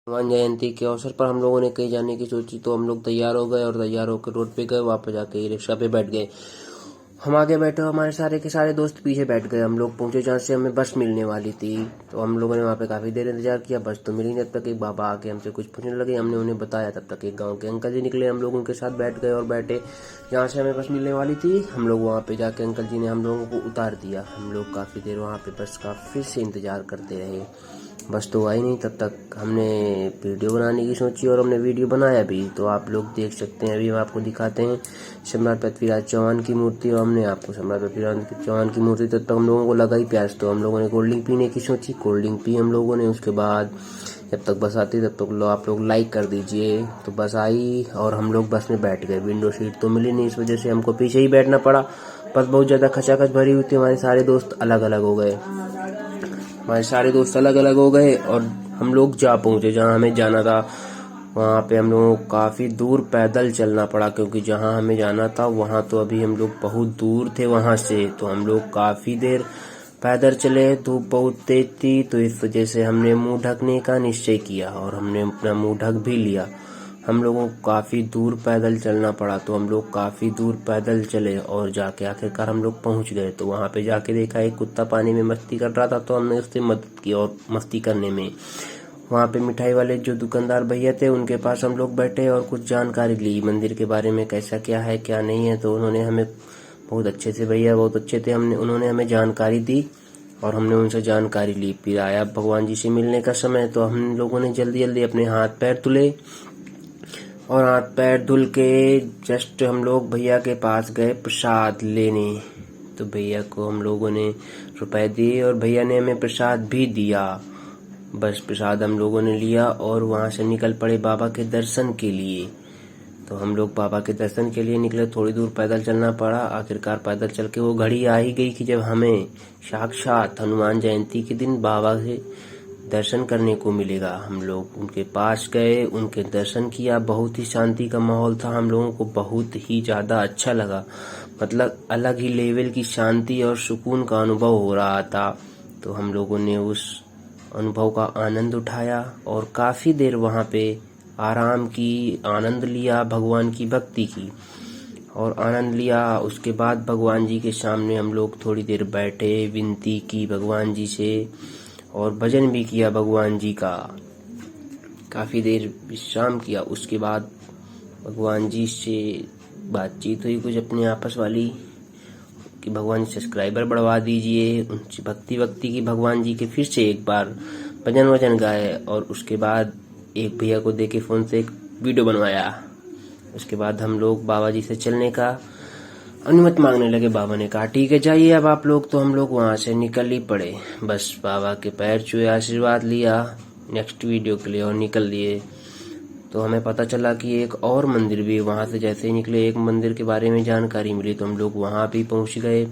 हनुमान जयंती के अवसर पर हम लोगों ने कहीं जाने की सोची, तो हम लोग तैयार हो गए और तैयार होकर रोड पे गए। वापस जाके रिक्शा पे बैठ गए। हम आगे बैठे, हमारे सारे के सारे दोस्त पीछे बैठ गए। हम लोग पहुंचे जहाँ से हमें बस मिलने वाली थी। तो हम लोगों ने वहाँ पे काफ़ी देर इंतजार किया, बस तो मिली नहीं। तब तक एक बाबा आके हमसे कुछ पूछने लगे, हमने उन्हें बताया। तब तक एक गाँव के अंकल जी निकले, हम लोग उनके साथ बैठ गए और बैठे जहाँ से हमें बस मिलने वाली थी। हम लोग वहाँ पे जाके अंकल जी ने हम लोगों को उतार दिया। हम लोग काफ़ी देर वहाँ पे बस का फिर से इंतजार करते रहे। बस तो आई नहीं। तब तक हमने वीडियो बनाने की सोची और हमने वीडियो बनाया भी। तो आप लोग देख सकते हैं, अभी हम आपको दिखाते हैं सम्राट पृथ्वीराज चौहान की मूर्ति। और हमने आपको सम्राट पृथ्वीराज चौहान की मूर्ति, तब तक हम लोगों को लगा ही प्यास, तो हम लोगों ने कोल्ड ड्रिंक पीने की सोची। कोल्ड ड्रिंक पी हम लोगों ने। उसके बाद जब तक बस आती तब तक आप लोग लाइक कर दीजिए। तो बस आई और हम लोग बस में बैठ गए। विंडो सीट तो मिली नहीं, इस वजह से हमको पीछे ही बैठना पड़ा। बस बहुत ज़्यादा खचाखच भरी हुई थी। हमारे सारे दोस्त अलग अलग हो गए। और हम लोग जा पहुंचे जहां हमें जाना था। वहां पे हम लोगों को काफ़ी दूर पैदल चलना पड़ा, क्योंकि जहां हमें जाना था वहां तो अभी हम लोग बहुत दूर थे वहां से। तो हम लोग काफ़ी देर पैदल चले। धूप बहुत तेज थी, तो इस वजह से हमने मुंह ढकने का निश्चय किया और हमने अपना मुंह ढक भी लिया। हम लोगों को काफ़ी दूर पैदल चलना पड़ा, तो हम लोग काफ़ी दूर पैदल चले और जाके आखिरकार हम लोग पहुंच गए। तो वहां पे जाके देखा एक कुत्ता पानी में मस्ती कर रहा था, तो हमने उससे मदद की। और मस्ती करने में वहां पे मिठाई वाले जो दुकानदार भैया थे, उनके पास हम लोग बैठे और कुछ जानकारी ली मंदिर के बारे में, कैसा क्या है क्या नहीं है। तो उन्होंने हमें बहुत अच्छे से, भैया बहुत अच्छे थे, उन्होंने हमें जानकारी दी और हमने उनसे जानकारी ली। फिर आया भगवान जी से मिलने का समय, तो हम लोगों ने जल्दी जल्दी अपने हाथ पैर धुले और हाथ पैर धुल के जस्ट हम लोग भैया के पास गए प्रसाद लेने। तो भैया को हम लोगों ने रुपए दिए और भैया ने हमें प्रसाद भी दिया। बस प्रसाद हम लोगों ने लिया और वहां से निकल पड़े बाबा के दर्शन के लिए। तो हम लोग बाबा के दर्शन के लिए निकले। थोड़ी दूर पैदल चलना पड़ा। आखिरकार पैदल चल के वो घड़ी आ ही गई कि जब हमें साक्षात हनुमान जयंती के दिन बाबा से दर्शन करने को मिलेगा। हम लोग उनके पास गए, उनके दर्शन किया। बहुत ही शांति का माहौल था। हम लोगों को बहुत ही ज़्यादा अच्छा लगा। मतलब अलग ही लेवल की शांति और सुकून का अनुभव हो रहा था। तो हम लोगों ने उस अनुभव का आनंद उठाया और काफ़ी देर वहाँ पे आराम की, आनंद लिया, भगवान की भक्ति की और आनंद लिया। उसके बाद भगवान जी के सामने हम लोग थोड़ी देर बैठे, विनती की भगवान जी से और भजन भी किया भगवान जी का। काफ़ी देर विश्राम किया। उसके बाद भगवान जी से बातचीत हुई कुछ अपने आपस वाली, कि भगवान जी सब्सक्राइबर बढ़वा दीजिए। उनसे भक्ति की भगवान जी के फिर से एक बार भजन वजन गाए और उसके बाद एक भैया को देके फ़ोन से एक वीडियो बनवाया। उसके बाद हम लोग बाबा जी से चलने का अनुमति मांगने लगे। बाबा ने कहा ठीक है जाइए अब आप लोग। तो हम लोग वहाँ से निकल ही पड़े। बस बाबा के पैर छुए, आशीर्वाद लिया नेक्स्ट वीडियो के लिए और निकल दिए। तो हमें पता चला कि एक और मंदिर भी, वहाँ से जैसे ही निकले एक मंदिर के बारे में जानकारी मिली। तो हम लोग वहाँ भी पहुँच गए।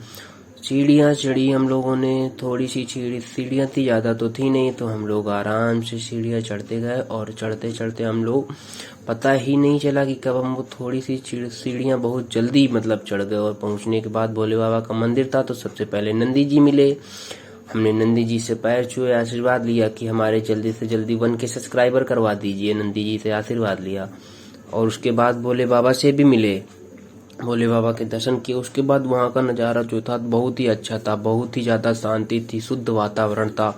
सीढ़ियाँ चढ़ी हम लोगों ने, थोड़ी सी सीढ़ियाँ थी, ज़्यादा तो थी नहीं। तो हम लोग आराम से सीढ़ियाँ चढ़ते गए और चढ़ते चढ़ते हम लोग, पता ही नहीं चला कि कब हम वो थोड़ी सी सीढ़ियाँ बहुत जल्दी मतलब चढ़ गए। और पहुँचने के बाद भोले बाबा का मंदिर था। तो सबसे पहले नंदी जी मिले। हमने नंदी जी से पैर छुए, आशीर्वाद लिया कि हमारे जल्दी से जल्दी 1K सब्सक्राइबर करवा दीजिए। नंदी जी से आशीर्वाद लिया और उसके बाद भोले बाबा से भी मिले, भोले बाबा के दर्शन किए। उसके बाद वहाँ का नज़ारा जो था बहुत ही अच्छा था। बहुत ही ज़्यादा शांति थी, शुद्ध वातावरण था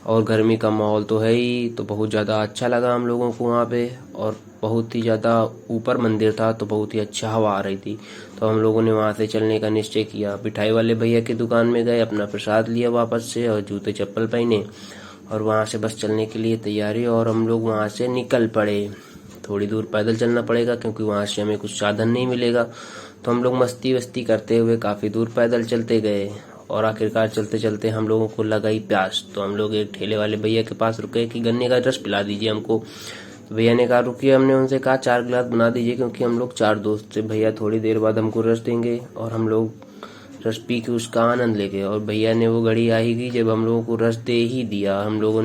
और गर्मी का माहौल तो है ही। तो बहुत ज़्यादा अच्छा लगा हम लोगों को वहाँ पे। और बहुत ही ज़्यादा ऊपर मंदिर था, तो बहुत ही अच्छा हवा आ रही थी। तो हम लोगों ने वहाँ से चलने का निश्चय किया। मिठाई वाले भैया की दुकान में गए, अपना प्रसाद लिया वापस से और जूते चप्पल पहने और वहाँ से बस चलने के लिए तैयारी। और हम लोग वहाँ से निकल पड़े। थोड़ी दूर पैदल चलना पड़ेगा क्योंकि वहाँ से हमें कुछ साधन नहीं मिलेगा। तो हम लोग मस्ती वस्ती करते हुए काफ़ी दूर पैदल चलते गए और आखिरकार चलते चलते हम लोगों को लगा ही प्यास। तो हम लोग एक ठेले वाले भैया के पास रुके कि गन्ने का रस पिला दीजिए हमको। तो भैया ने कहा रुकिए। हमने उनसे कहा 4 गिलास बना दीजिए, क्योंकि हम लोग 4 दोस्त थे। भैया थोड़ी देर बाद हमको रस देंगे और हम लोग रस पी के उसका आनंद ले गए। और भैया ने वो घड़ी आ ही गई जब हम लोगों को रस दे ही दिया। हम लोगों ने